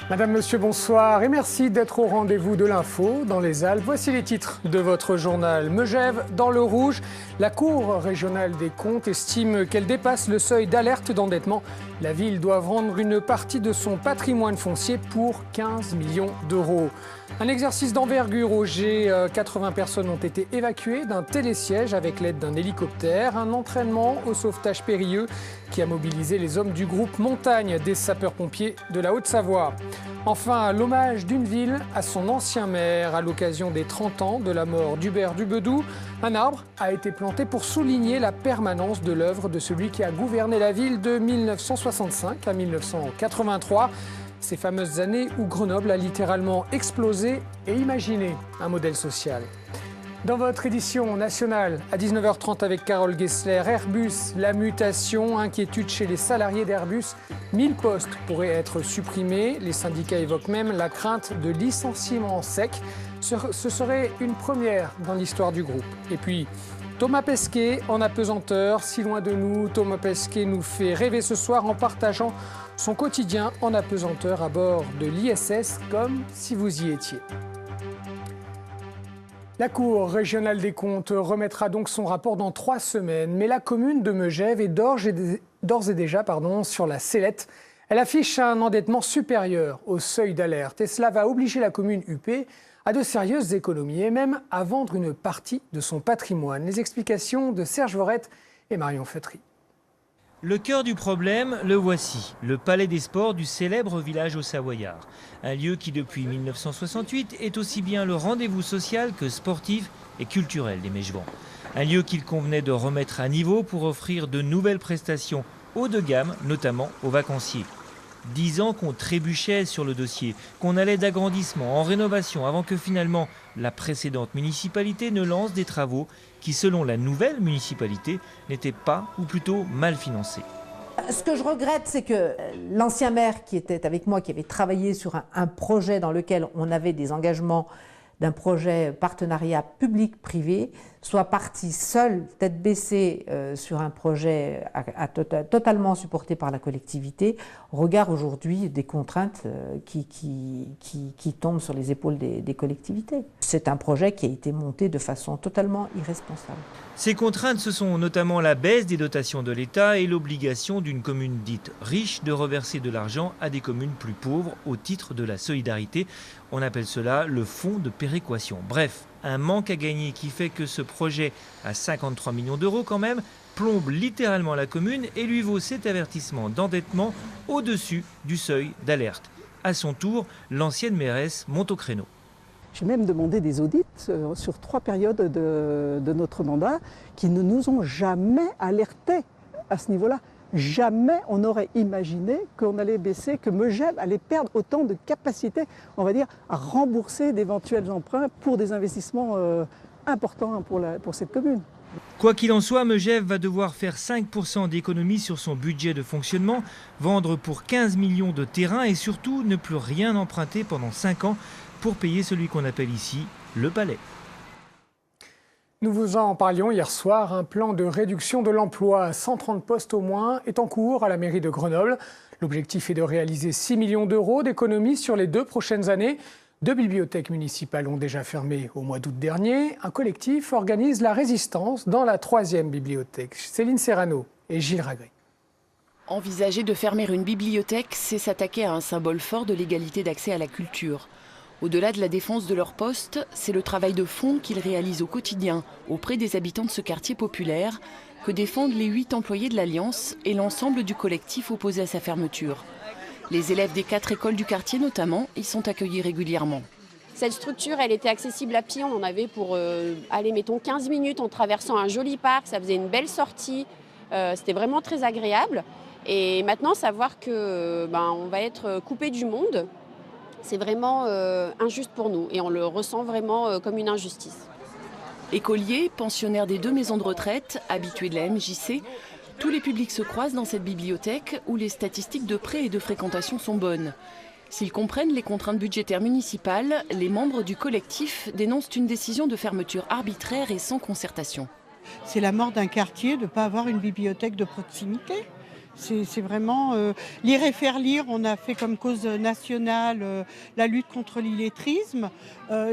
Madame, Monsieur, bonsoir et merci d'être au rendez-vous de l'info dans les Alpes. Voici les titres de votre journal. Megève dans le rouge. La Cour régionale des comptes estime qu'elle dépasse le seuil d'alerte d'endettement. La ville doit vendre une partie de son patrimoine foncier pour 15 millions d'euros. Un exercice d'envergure au G. 80 personnes ont été évacuées d'un télésiège avec l'aide d'un hélicoptère. Un entraînement au sauvetage périlleux qui a mobilisé les hommes du groupe Montagne des sapeurs-pompiers de la Haute-Savoie. Enfin, l'hommage d'une ville à son ancien maire à l'occasion des 30 ans de la mort d'Hubert Dubedou. Un arbre a été planté pour souligner la permanence de l'œuvre de celui qui a gouverné la ville de 1965 à 1983. Ces fameuses années où Grenoble a littéralement explosé et imaginé un modèle social. Dans votre édition nationale, à 19h30 avec Carole Gessler, Airbus, la mutation, inquiétude chez les salariés d'Airbus. 1000 postes pourraient être supprimés. Les syndicats évoquent même la crainte de licenciements secs. Ce serait une première dans l'histoire du groupe. Et puis, Thomas Pesquet en apesanteur, si loin de nous. Thomas Pesquet nous fait rêver ce soir en partageant son quotidien en apesanteur à bord de l'ISS, comme si vous y étiez. La Cour régionale des comptes remettra donc son rapport dans 3 semaines, mais la commune de Megève est d'ores et déjà sur la sellette. Elle affiche un endettement supérieur au seuil d'alerte et cela va obliger la commune UP à de sérieuses économies et même à vendre une partie de son patrimoine. Les explications de Serge Vorette et Marion Feutry. Le cœur du problème, le voici, le Palais des Sports du célèbre village haut-savoyard. Un lieu qui, depuis 1968, est aussi bien le rendez-vous social que sportif et culturel des Megevans. Un lieu qu'il convenait de remettre à niveau pour offrir de nouvelles prestations haut de gamme, notamment aux vacanciers. 10 ans qu'on trébuchait sur le dossier, qu'on allait d'agrandissement en rénovation avant que finalement la précédente municipalité ne lance des travaux qui, selon la nouvelle municipalité, n'étaient pas ou plutôt mal financés. Ce que je regrette, c'est que l'ancien maire qui était avec moi, qui avait travaillé sur un projet dans lequel on avait des engagements d'un projet partenariat public-privé, soit parti seul, tête baissée, sur un projet totalement supporté par la collectivité, au regard aujourd'hui des contraintes qui tombent sur les épaules des collectivités. C'est un projet qui a été monté de façon totalement irresponsable. Ces contraintes, ce sont notamment la baisse des dotations de l'État et l'obligation d'une commune dite riche de reverser de l'argent à des communes plus pauvres au titre de la solidarité. On appelle cela le fonds de péréquation. Bref, un manque à gagner qui fait que ce projet à 53 millions d'euros quand même plombe littéralement la commune et lui vaut cet avertissement d'endettement au-dessus du seuil d'alerte. À son tour, l'ancienne mairesse monte au créneau. J'ai même demandé des audits sur 3 périodes de notre mandat qui ne nous ont jamais alertés à ce niveau-là. Jamais on n'aurait imaginé qu'on allait baisser, que Megève allait perdre autant de capacité, on va dire, à rembourser d'éventuels emprunts pour des investissements importants pour cette commune. Quoi qu'il en soit, Megève va devoir faire 5% d'économie sur son budget de fonctionnement, vendre pour 15 millions de terrains et surtout ne plus rien emprunter pendant 5 ans pour payer celui qu'on appelle ici le palais. Nous vous en parlions hier soir, un plan de réduction de l'emploi, 130 postes au moins, est en cours à la mairie de Grenoble. L'objectif est de réaliser 6 millions d'euros d'économies sur les 2 prochaines années. 2 bibliothèques municipales ont déjà fermé au mois d'août dernier. Un collectif organise la résistance dans la 3e bibliothèque. Céline Serrano et Gilles Ragré. Envisager de fermer une bibliothèque, c'est s'attaquer à un symbole fort de l'égalité d'accès à la culture. Au-delà de la défense de leur poste, c'est le travail de fond qu'ils réalisent au quotidien auprès des habitants de ce quartier populaire que défendent les 8 employés de l'Alliance et l'ensemble du collectif opposé à sa fermeture. Les élèves des 4 écoles du quartier notamment y sont accueillis régulièrement. Cette structure, elle était accessible à pied. On en avait pour, mettons 15 minutes en traversant un joli parc. Ça faisait une belle sortie. C'était vraiment très agréable. Et maintenant, savoir que on va être coupé du monde, c'est vraiment injuste pour nous et on le ressent vraiment comme une injustice. Écoliers, pensionnaires des 2 maisons de retraite, habitués de la MJC, tous les publics se croisent dans cette bibliothèque où les statistiques de prêt et de fréquentation sont bonnes. S'ils comprennent les contraintes budgétaires municipales, les membres du collectif dénoncent une décision de fermeture arbitraire et sans concertation. C'est la mort d'un quartier de ne pas avoir une bibliothèque de proximité. C'est vraiment lire et faire lire. On a fait comme cause nationale la lutte contre l'illettrisme.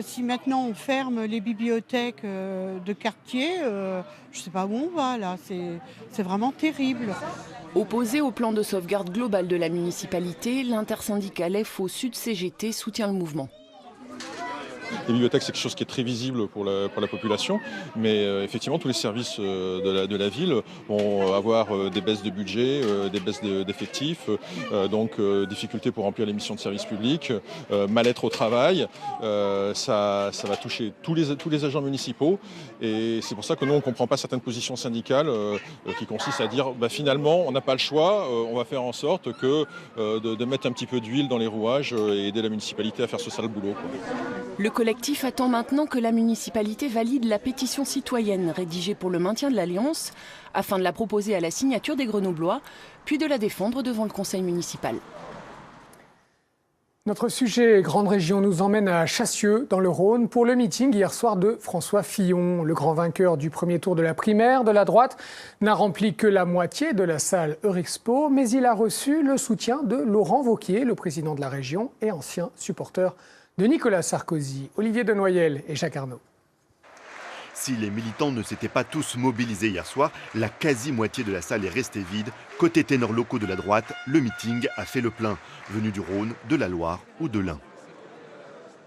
Si maintenant on ferme les bibliothèques de quartier, je ne sais pas où on va là. C'est vraiment terrible. Opposé au plan de sauvegarde global de la municipalité, l'intersyndicale FO Sud CGT soutient le mouvement. Les bibliothèques, c'est quelque chose qui est très visible pour la population, mais effectivement, tous les services de la ville vont avoir des baisses de budget, des baisses d'effectifs, donc difficultés pour remplir les missions de service public, mal-être au travail. Ça va toucher tous les agents municipaux, et c'est pour ça que nous, on ne comprend pas certaines positions syndicales qui consistent à dire finalement, on n'a pas le choix, on va faire en sorte de mettre un petit peu d'huile dans les rouages et aider la municipalité à faire ce sale boulot, quoi. Le collectif attend maintenant que la municipalité valide la pétition citoyenne rédigée pour le maintien de l'Alliance, afin de la proposer à la signature des Grenoblois, puis de la défendre devant le conseil municipal. Notre sujet Grande Région nous emmène à Chassieux, dans le Rhône, pour le meeting hier soir de François Fillon. Le grand vainqueur du premier tour de la primaire de la droite n'a rempli que la moitié de la salle Eurexpo, mais il a reçu le soutien de Laurent Wauquiez, le président de la région et ancien supporter de Nicolas Sarkozy, Olivier Denoyel et Jacques Arnaud. Si les militants ne s'étaient pas tous mobilisés hier soir, la quasi-moitié de la salle est restée vide. Côté ténors locaux de la droite, le meeting a fait le plein, venus du Rhône, de la Loire ou de l'Ain.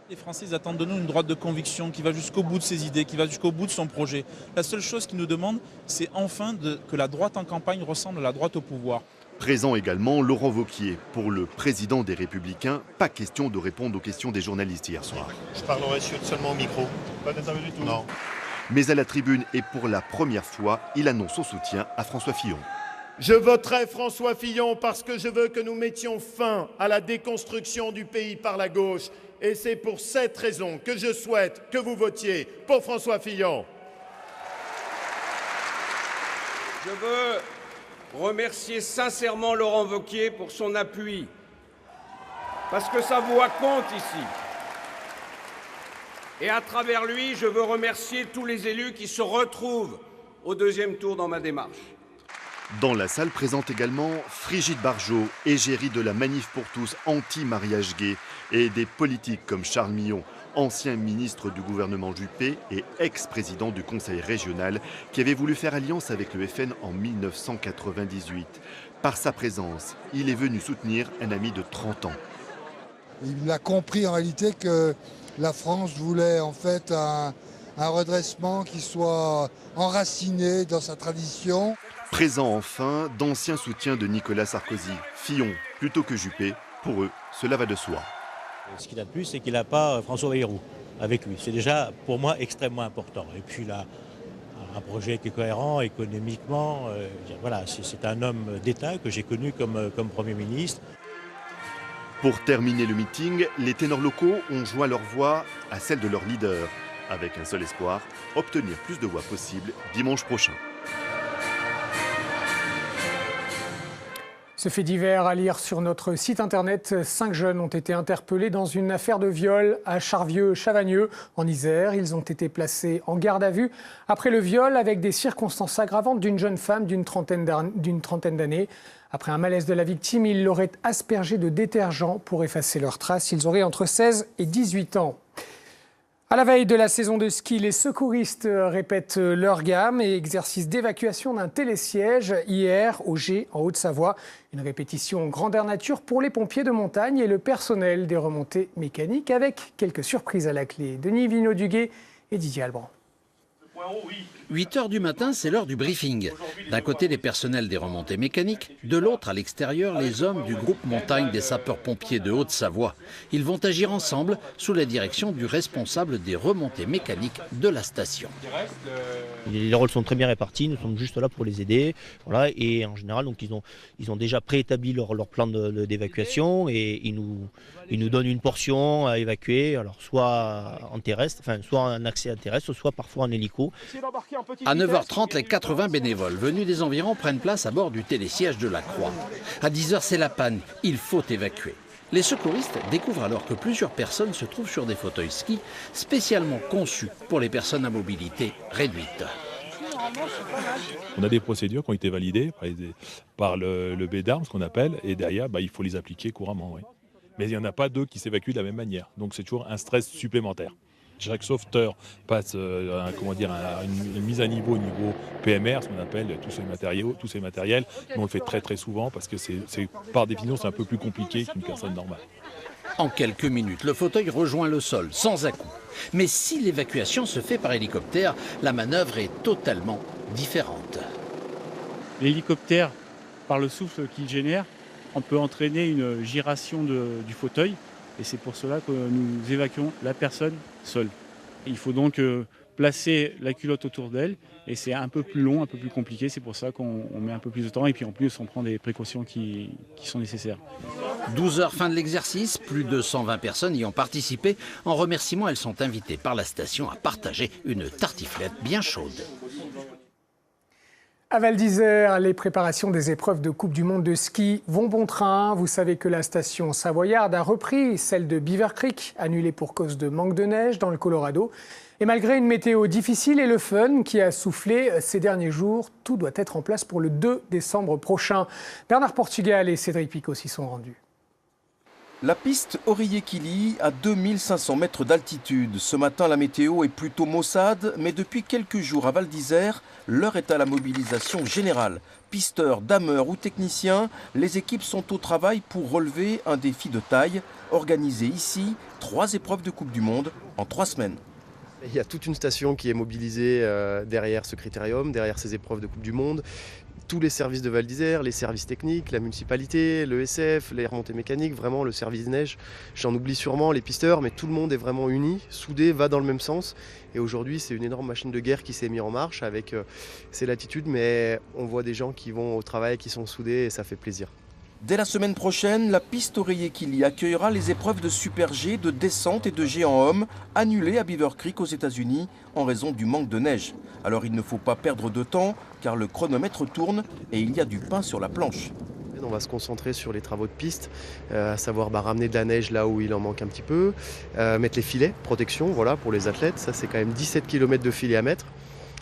Les Français attendent de nous une droite de conviction qui va jusqu'au bout de ses idées, qui va jusqu'au bout de son projet. La seule chose qu'ils nous demandent, c'est enfin que la droite en campagne ressemble à la droite au pouvoir. Présent également Laurent Wauquiez. Pour le président des Républicains, pas question de répondre aux questions des journalistes hier soir. Je parlerai seulement au micro. Pas d'interview du tout. Non. Mais à la tribune et pour la première fois, il annonce son soutien à François Fillon. Je voterai François Fillon parce que je veux que nous mettions fin à la déconstruction du pays par la gauche. Et c'est pour cette raison que je souhaite que vous votiez pour François Fillon. Je veux remercier sincèrement Laurent Wauquiez pour son appui, parce que sa voix compte ici. Et à travers lui, je veux remercier tous les élus qui se retrouvent au deuxième tour dans ma démarche. Dans la salle présente également Frigide Barjot, égérie de la Manif pour tous anti-mariage gay, et des politiques comme Charles Millon, ancien ministre du gouvernement Juppé et ex-président du conseil régional, qui avait voulu faire alliance avec le FN en 1998. Par sa présence, il est venu soutenir un ami de 30 ans. Il a compris en réalité que la France voulait en fait un redressement qui soit enraciné dans sa tradition. Présent enfin, d'anciens soutiens de Nicolas Sarkozy. Fillon plutôt que Juppé, pour eux, cela va de soi. Ce qu'il a de plus, c'est qu'il n'a pas François Bayrou avec lui. C'est déjà, pour moi, extrêmement important. Et puis, il a un projet qui est cohérent économiquement. Voilà, c'est un homme d'État que j'ai connu comme Premier ministre. Pour terminer le meeting, les ténors locaux ont joint leur voix à celle de leur leader, avec un seul espoir, obtenir plus de voix possible dimanche prochain. Ce fait divers à lire sur notre site internet. 5 jeunes ont été interpellés dans une affaire de viol à Charvieux-Chavagneux, en Isère. Ils ont été placés en garde à vue après le viol avec des circonstances aggravantes d'une jeune femme d'une trentaine d'années. Après un malaise de la victime, ils l'auraient aspergé de détergent pour effacer leurs traces. Ils auraient entre 16 et 18 ans. À la veille de la saison de ski, les secouristes répètent leur gamme et exercice d'évacuation d'un télésiège hier au Gers, en Haute-Savoie. Une répétition grandeur nature pour les pompiers de montagne et le personnel des remontées mécaniques avec quelques surprises à la clé. Denis Vignot-Duguet et Didier Alban. 8 h du matin, c'est l'heure du briefing. D'un côté, les personnels des remontées mécaniques, de l'autre, à l'extérieur, les hommes du groupe montagne des sapeurs-pompiers de Haute-Savoie. Ils vont agir ensemble sous la direction du responsable des remontées mécaniques de la station. Les rôles sont très bien répartis, nous sommes juste là pour les aider. Voilà, et en général, donc, ils ont déjà préétabli leur plan d'évacuation et ils nous donnent une portion à évacuer, alors soit en terrestre, soit en accès à terrestre, soit parfois en hélico. À 9 h 30, les 80 bénévoles venus des environs prennent place à bord du télésiège de la Croix. À 10 h, c'est la panne. Il faut évacuer. Les secouristes découvrent alors que plusieurs personnes se trouvent sur des fauteuils ski spécialement conçus pour les personnes à mobilité réduite. On a des procédures qui ont été validées par le BEDARM, ce qu'on appelle, et derrière, il faut les appliquer couramment. Oui. Mais il n'y en a pas deux qui s'évacuent de la même manière. Donc c'est toujours un stress supplémentaire. Chaque sauveteur passe une mise à niveau au niveau PMR, ce qu'on appelle tous ces matériels. Mais on le fait très très souvent parce que par définition c'est un peu plus compliqué qu'une personne normale. En quelques minutes, le fauteuil rejoint le sol, sans à-coups. Mais si l'évacuation se fait par hélicoptère, la manœuvre est totalement différente. L'hélicoptère, par le souffle qu'il génère, on peut entraîner une giration du fauteuil. Et c'est pour cela que nous évacuons la personne seule. Il faut donc placer la culotte autour d'elle. Et c'est un peu plus long, un peu plus compliqué. C'est pour ça qu'on met un peu plus de temps. Et puis en plus, on prend des précautions qui sont nécessaires. 12 heures fin de l'exercice, plus de 120 personnes y ont participé. En remerciement, elles sont invitées par la station à partager une tartiflette bien chaude. À Val d'Isère, les préparations des épreuves de Coupe du Monde de ski vont bon train. Vous savez que la station savoyarde a repris celle de Beaver Creek, annulée pour cause de manque de neige dans le Colorado. Et malgré une météo difficile et le fun qui a soufflé ces derniers jours, tout doit être en place pour le 2 décembre prochain. Bernard Portugal et Cédric Picot s'y sont rendus. La piste Aurier-Quilly à 2500 mètres d'altitude. Ce matin, la météo est plutôt maussade, mais depuis quelques jours à Val d'Isère, l'heure est à la mobilisation générale. Pisteurs, dameurs ou techniciens, les équipes sont au travail pour relever un défi de taille. Organisé ici, 3 épreuves de Coupe du Monde en 3 semaines. Il y a toute une station qui est mobilisée derrière ce critérium, derrière ces épreuves de Coupe du Monde. Tous les services de Val d'Isère, les services techniques, la municipalité, le SF, les remontées mécaniques, vraiment le service neige. J'en oublie sûrement les pisteurs, mais tout le monde est vraiment uni, soudé, va dans le même sens. Et aujourd'hui, c'est une énorme machine de guerre qui s'est mise en marche avec ses latitudes, mais on voit des gens qui vont au travail, qui sont soudés et ça fait plaisir. Dès la semaine prochaine, la piste Aurier-Quilly accueillera les épreuves de Super G, de descente et de G en homme, annulées à Beaver Creek aux États-Unis en raison du manque de neige. Alors il ne faut pas perdre de temps car le chronomètre tourne et il y a du pain sur la planche. On va se concentrer sur les travaux de piste, à savoir ramener de la neige là où il en manque un petit peu, mettre les filets, protection voilà, pour les athlètes. Ça c'est quand même 17 km de filets à mettre.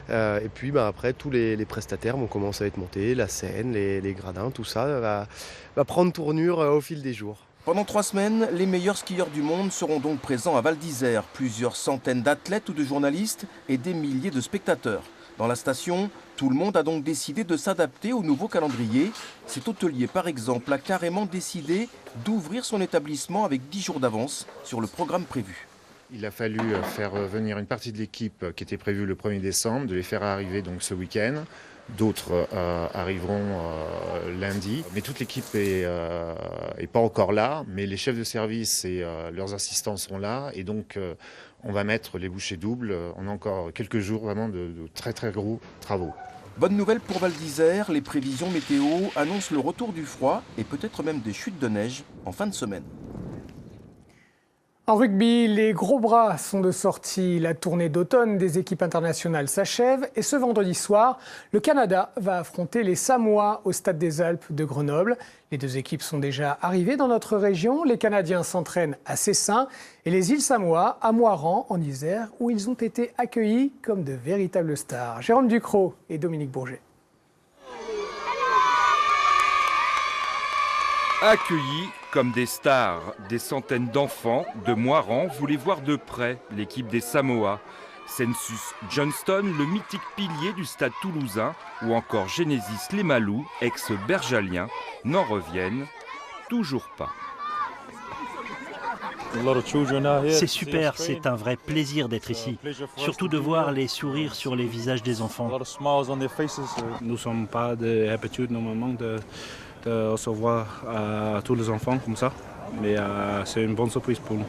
Et puis après, tous les prestataires vont commencer à être montés, la scène, les gradins, tout ça va prendre tournure au fil des jours. Pendant 3 semaines, les meilleurs skieurs du monde seront donc présents à Val d'Isère. Plusieurs centaines d'athlètes ou de journalistes et des milliers de spectateurs. Dans la station, tout le monde a donc décidé de s'adapter au nouveau calendrier. Cet hôtelier, par exemple, a carrément décidé d'ouvrir son établissement avec 10 jours d'avance sur le programme prévu. Il a fallu faire venir une partie de l'équipe qui était prévue le 1er décembre, de les faire arriver donc ce week-end. D'autres arriveront lundi. Mais toute l'équipe est pas encore là, mais les chefs de service et leurs assistants sont là. Et donc on va mettre les bouchées doubles. On a encore quelques jours vraiment de très très gros travaux. Bonne nouvelle pour Val d'Isère, les prévisions météo annoncent le retour du froid et peut-être même des chutes de neige en fin de semaine. En rugby, les gros bras sont de sortie. La tournée d'automne des équipes internationales s'achève et ce vendredi soir, le Canada va affronter les Samoa au Stade des Alpes de Grenoble. Les 2 équipes sont déjà arrivées dans notre région. Les Canadiens s'entraînent à Cessin et les îles Samoa à Moiran en Isère où ils ont été accueillis comme de véritables stars. Jérôme Ducrot et Dominique Bourget. Accueillis comme des stars, des centaines d'enfants de Moiran voulaient voir de près l'équipe des Samoa. Census Johnston, le mythique pilier du stade toulousain, ou encore Genesis Lemalou, ex-bergalien, n'en reviennent toujours pas. C'est super, c'est un vrai plaisir d'être ici. Surtout de voir les sourires sur les visages des enfants. Nous ne sommes pas d'habitude normalement de recevoir tous les enfants comme ça, mais c'est une bonne surprise pour nous.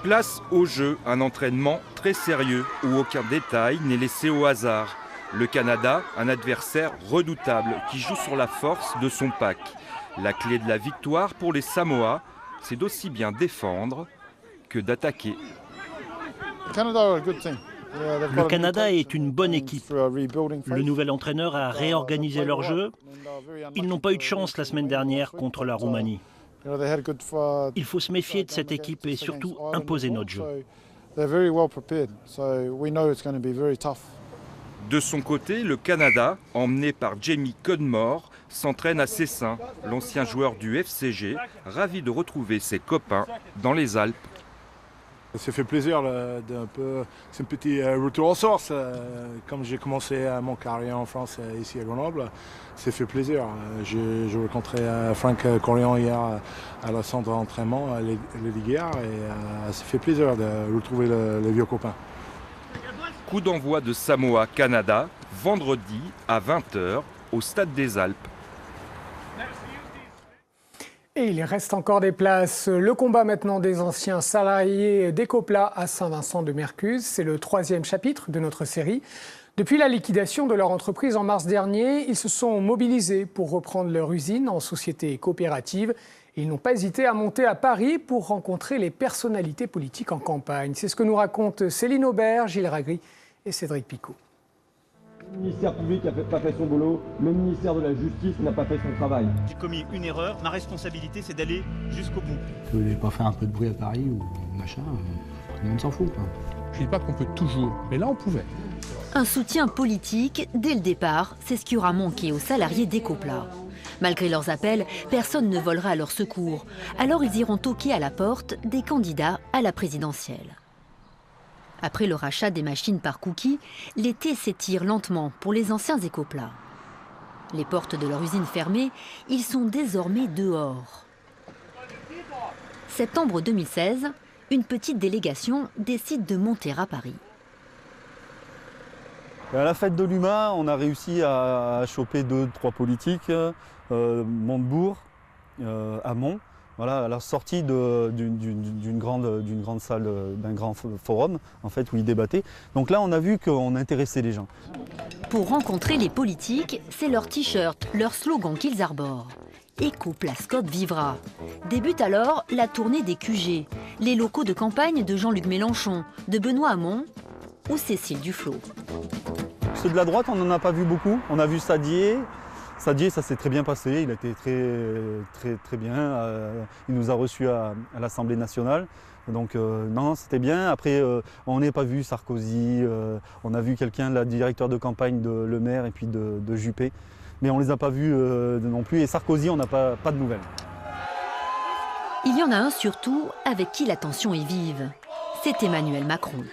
Place au jeu, un entraînement très sérieux où aucun détail n'est laissé au hasard. Le Canada, un adversaire redoutable qui joue sur la force de son pack. La clé de la victoire pour les Samoa, c'est d'aussi bien défendre que d'attaquer. Le Canada est une bonne équipe. Le nouvel entraîneur a réorganisé leur jeu. Ils n'ont pas eu de chance la semaine dernière contre la Roumanie. Il faut se méfier de cette équipe et surtout imposer notre jeu. De son côté, le Canada, emmené par Jamie Cudmore, s'entraîne à Cessin, l'ancien joueur du FCG, ravi de retrouver ses copains dans les Alpes. Ça fait plaisir c'est un petit retour aux sources. Comme j'ai commencé mon carrière en France ici à Grenoble, ça fait plaisir. J'ai rencontré Franck Corian hier à la centre d'entraînement à l'Hédiguière et ça fait plaisir de retrouver les vieux copains. Coup d'envoi de Samoa-Canada, vendredi à 20h au Stade des Alpes. Et il reste encore des places. Le combat maintenant des anciens salariés d'Ecopla à Saint-Vincent-de-Mercuzes. C'est le 3e chapitre de notre série. Depuis la liquidation de leur entreprise en mars dernier, ils se sont mobilisés pour reprendre leur usine en société coopérative. Ils n'ont pas hésité à monter à Paris pour rencontrer les personnalités politiques en campagne. C'est ce que nous racontent Céline Aubert, Gilles Ragri et Cédric Picot. Le ministère public n'a pas fait son boulot, le ministère de la Justice n'a pas fait son travail. J'ai commis une erreur, ma responsabilité c'est d'aller jusqu'au bout. Si vous n'avez pas fait un peu de bruit à Paris ou machin, tout le monde s'en fout, quoi. Je ne dis pas qu'on peut toujours, mais là on pouvait. Un soutien politique dès le départ, c'est ce qui aura manqué aux salariés d'Ecopla. Malgré leurs appels, personne ne volera à leur secours. Alors ils iront toquer à la porte des candidats à la présidentielle. Après le rachat des machines par Cookie, l'été s'étire lentement pour les anciens Ecopla. Les portes de leur usine fermées, ils sont désormais dehors. Septembre 2016, une petite délégation décide de monter à Paris. À la fête de l'UMA, on a réussi à choper 2-3 politiques, Montebourg, Hamon. Voilà, à la sortie d'une grande salle, d'un grand forum, en fait, où ils débattaient. Donc là, on a vu qu'on intéressait les gens. Pour rencontrer les politiques, c'est leur t-shirt, leur slogan qu'ils arborent. Ecoplascope vivra. Débute alors la tournée des QG, les locaux de campagne de Jean-Luc Mélenchon, de Benoît Hamon ou Cécile Duflot. Ceux de la droite, on n'en a pas vu beaucoup. On a vu Sadier. Sadier, ça s'est très bien passé, il a été très bien, il nous a reçus à l'Assemblée nationale, donc non, c'était bien. Après, on n'a pas vu Sarkozy, on a vu quelqu'un, la directeur de campagne de Le Maire et puis de Juppé, mais on ne les a pas vus non plus, et Sarkozy, on n'a pas de nouvelles. Il y en a un surtout avec qui la tension est vive, c'est Emmanuel Macron.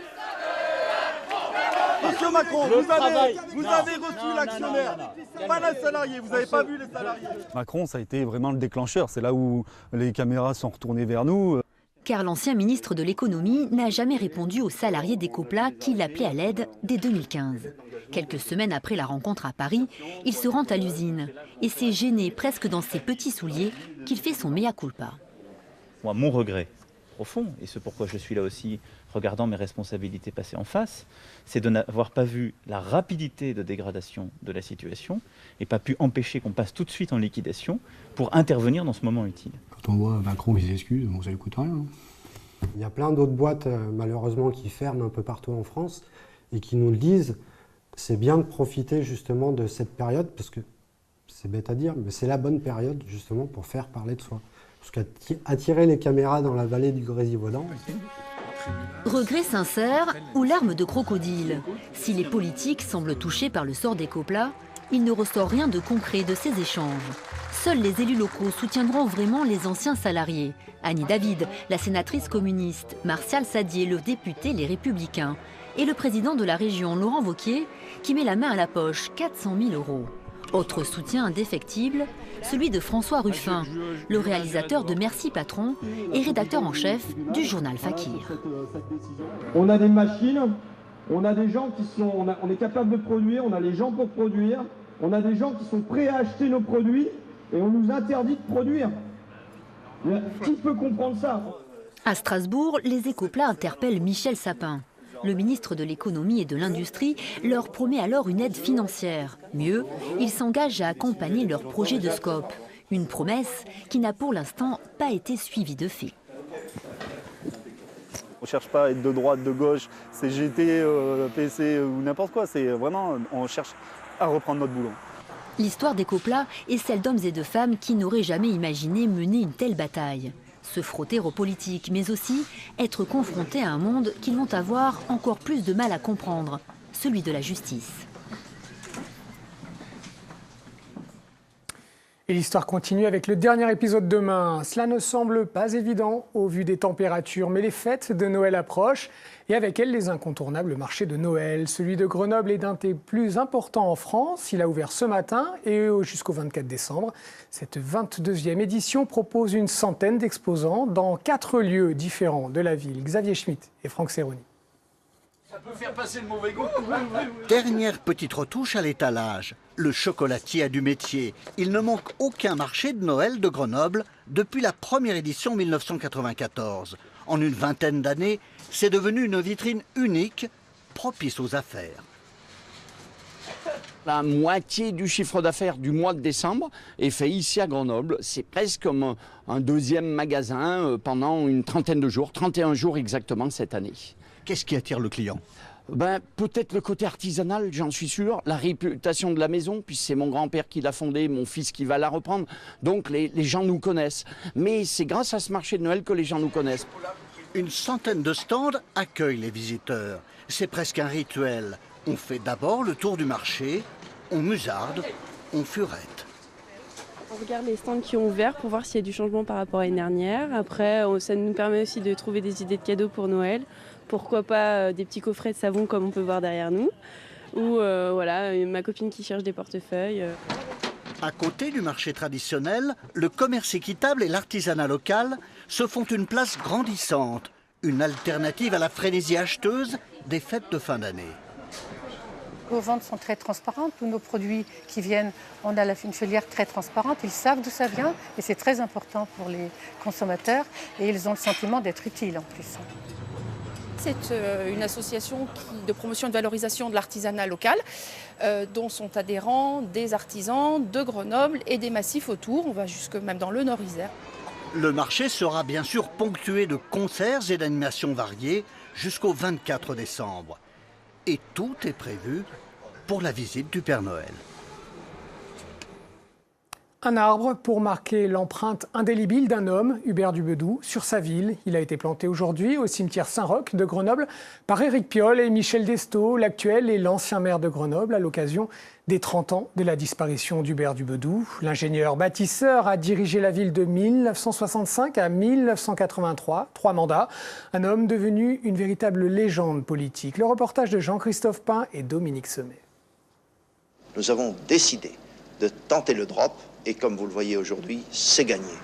Monsieur Macron, vous avez reçu l'actionnaire, pas les salariés, vous n'avez pas vu les salariés. Macron, ça a été vraiment le déclencheur, c'est là où les caméras sont retournées vers nous. Car l'ancien ministre de l'économie n'a jamais répondu aux salariés d'Ecopla qui l'appelaient à l'aide dès 2015. Quelques semaines après la rencontre à Paris, il se rend à l'usine et c'est gêné presque dans ses petits souliers qu'il fait son mea culpa. Moi, mon regret profond, et ce pourquoi je suis là aussi, regardant mes responsabilités passées en face, c'est de n'avoir pas vu la rapidité de dégradation de la situation et pas pu empêcher qu'on passe tout de suite en liquidation pour intervenir dans ce moment utile. Quand on voit Macron qui s'excuse, bon, ça ne coûte rien. Hein. Il y a plein d'autres boîtes, malheureusement, qui ferment un peu partout en France et qui nous le disent. C'est bien de profiter justement de cette période, parce que c'est bête à dire, mais c'est la bonne période justement pour faire parler de soi. Parce qu'attirer les caméras dans la vallée du Grésivaudan... Regret sincère ou larmes de crocodile. Si les politiques semblent touchés par le sort d'Ecopla, il ne ressort rien de concret de ces échanges. Seuls les élus locaux soutiendront vraiment les anciens salariés. Annie David, la sénatrice communiste, Martial Sadier, le député Les Républicains, et le président de la région, Laurent Wauquiez, qui met la main à la poche, 400 000 €. Autre soutien indéfectible, celui de François Ruffin, le réalisateur de Merci Patron et rédacteur en chef du journal Fakir. On a des machines, on a des gens qui sont, on est capable de produire, on a les gens pour produire, on a des gens qui sont prêts à acheter nos produits et on nous interdit de produire. Qui peut comprendre ça? À Strasbourg, les Ecopla interpellent Michel Sapin. Le ministre de l'économie et de l'industrie leur promet alors une aide financière. Mieux, il s'engage à accompagner leur projet de scope. Une promesse qui n'a pour l'instant pas été suivie de fait. On ne cherche pas à être de droite, de gauche, CGT, PC ou n'importe quoi. C'est vraiment, on cherche à reprendre notre boulot. L'histoire d'Ecopla est celle d'hommes et de femmes qui n'auraient jamais imaginé mener une telle bataille. Se frotter aux politiques, mais aussi être confrontés à un monde qu'ils vont avoir encore plus de mal à comprendre, celui de la justice. Et l'histoire continue avec le dernier épisode demain. Cela ne semble pas évident au vu des températures, mais les fêtes de Noël approchent et avec elles les incontournables marchés de Noël. Celui de Grenoble est d'un des plus importants en France. Il a ouvert ce matin et jusqu'au 24 décembre. Cette 22e édition propose une centaine d'exposants dans 4 lieux différents de la ville. Xavier Schmitt et Franck Serroni. Ça peut faire passer le mauvais goût. Dernière petite retouche à l'étalage. Le chocolatier a du métier. Il ne manque aucun marché de Noël de Grenoble depuis la première édition 1994. En une vingtaine d'années, c'est devenu une vitrine unique, propice aux affaires. La moitié du chiffre d'affaires du mois de décembre est fait ici à Grenoble. C'est presque comme un deuxième magasin pendant une trentaine de jours, 31 jours exactement cette année. Qu'est-ce qui attire le client ? Peut-être le côté artisanal, j'en suis sûr, la réputation de la maison, puis c'est mon grand-père qui l'a fondée, mon fils qui va la reprendre, donc les gens nous connaissent. Mais c'est grâce à ce marché de Noël que les gens nous connaissent. Une centaine de stands accueillent les visiteurs. C'est presque un rituel. On fait d'abord le tour du marché, on musarde, on furette. On regarde les stands qui ont ouvert pour voir s'il y a du changement par rapport à l'année dernière. Après, ça nous permet aussi de trouver des idées de cadeaux pour Noël. Pourquoi pas des petits coffrets de savon comme on peut voir derrière nous. Ou voilà, ma copine qui cherche des portefeuilles. À côté du marché traditionnel, le commerce équitable et l'artisanat local se font une place grandissante. Une alternative à la frénésie acheteuse des fêtes de fin d'année. Nos ventes sont très transparentes. Tous nos produits qui viennent, on a une filière très transparente. Ils savent d'où ça vient et c'est très important pour les consommateurs. Et ils ont le sentiment d'être utiles en plus. C'est une association de promotion et de valorisation de l'artisanat local, dont sont adhérents des artisans de Grenoble et des massifs autour. On va jusque même dans le Nord-Isère. Le marché sera bien sûr ponctué de concerts et d'animations variées jusqu'au 24 décembre. Et tout est prévu pour la visite du Père Noël. Un arbre pour marquer l'empreinte indélébile d'un homme, Hubert Dubedou, sur sa ville. Il a été planté aujourd'hui au cimetière Saint-Roch de Grenoble par Éric Piolle et Michel Destot, l'actuel et l'ancien maire de Grenoble, à l'occasion des 30 ans de la disparition d'Hubert Dubedou. L'ingénieur bâtisseur a dirigé la ville de 1965 à 1983, 3 mandats. Un homme devenu une véritable légende politique. Le reportage de Jean-Christophe Pain et Dominique Semet. Nous avons décidé de tenter le drop. Et comme vous le voyez aujourd'hui, c'est gagné.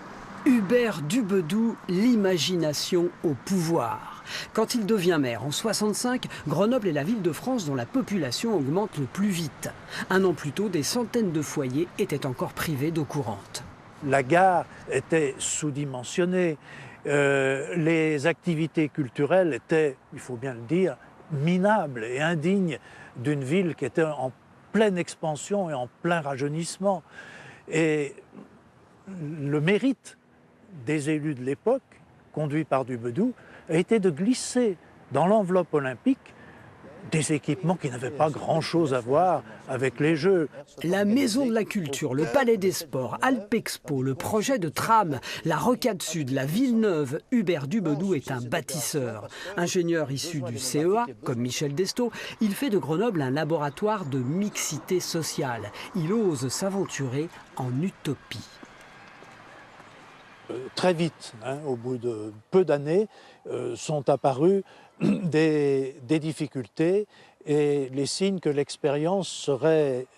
Hubert Dubedou, l'imagination au pouvoir. Quand il devient maire en 65, Grenoble est la ville de France dont la population augmente le plus vite. Un an plus tôt, des centaines de foyers étaient encore privés d'eau courante. La gare était sous-dimensionnée. Les activités culturelles étaient, il faut bien le dire, minables et indignes d'une ville qui était en pleine expansion et en plein rajeunissement. Et le mérite des élus de l'époque, conduits par Dubedou, a été de glisser dans l'enveloppe olympique des équipements qui n'avaient pas grand-chose à voir avec les Jeux. La Maison de la Culture, le Palais des Sports, Alpexpo, le projet de tram, la Rocade Sud, la Villeneuve, Hubert Dubedou est un bâtisseur. Ingénieur issu du CEA, comme Michel Destot, il fait de Grenoble un laboratoire de mixité sociale. Il ose s'aventurer en utopie. Très vite, au bout de peu d'années, sont apparues des difficultés et les signes que l'expérience serait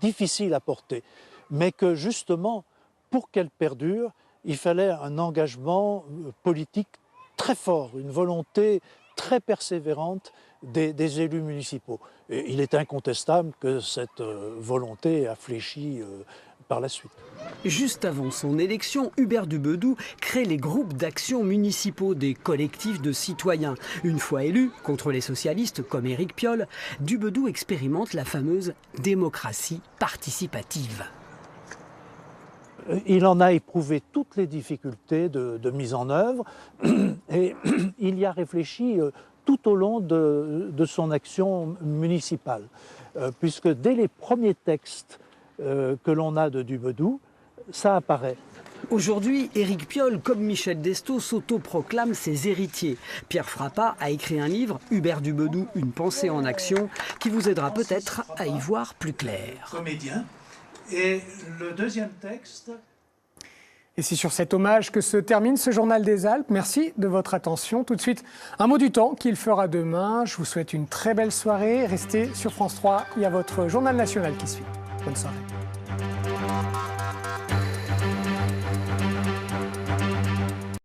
difficile à porter. Mais que justement, pour qu'elle perdure, il fallait un engagement politique très fort, une volonté très persévérante des élus municipaux. Et il est incontestable que cette volonté a fléchi par la suite. Juste avant son élection, Hubert Dubedou crée les groupes d'action municipaux, des collectifs de citoyens. Une fois élu, contre les socialistes comme Éric Piolle, Dubedou expérimente la fameuse démocratie participative. Il en a éprouvé toutes les difficultés de mise en œuvre et il y a réfléchi tout au long de son action municipale, puisque dès les premiers textes que l'on a de Dubedou, ça apparaît. Aujourd'hui, Éric Piolle, comme Michel Destot, s'autoproclame ses héritiers. Pierre Frappat a écrit un livre, Hubert Dubedou, une pensée en action, qui vous aidera peut-être à y voir plus clair. Comédien, Et le deuxième texte... Et c'est sur cet hommage que se termine ce journal des Alpes. Merci de votre attention. Tout de suite, un mot du temps qu'il fera demain. Je vous souhaite une très belle soirée. Restez sur France 3, il y a votre journal national qui suit. Bonne soirée.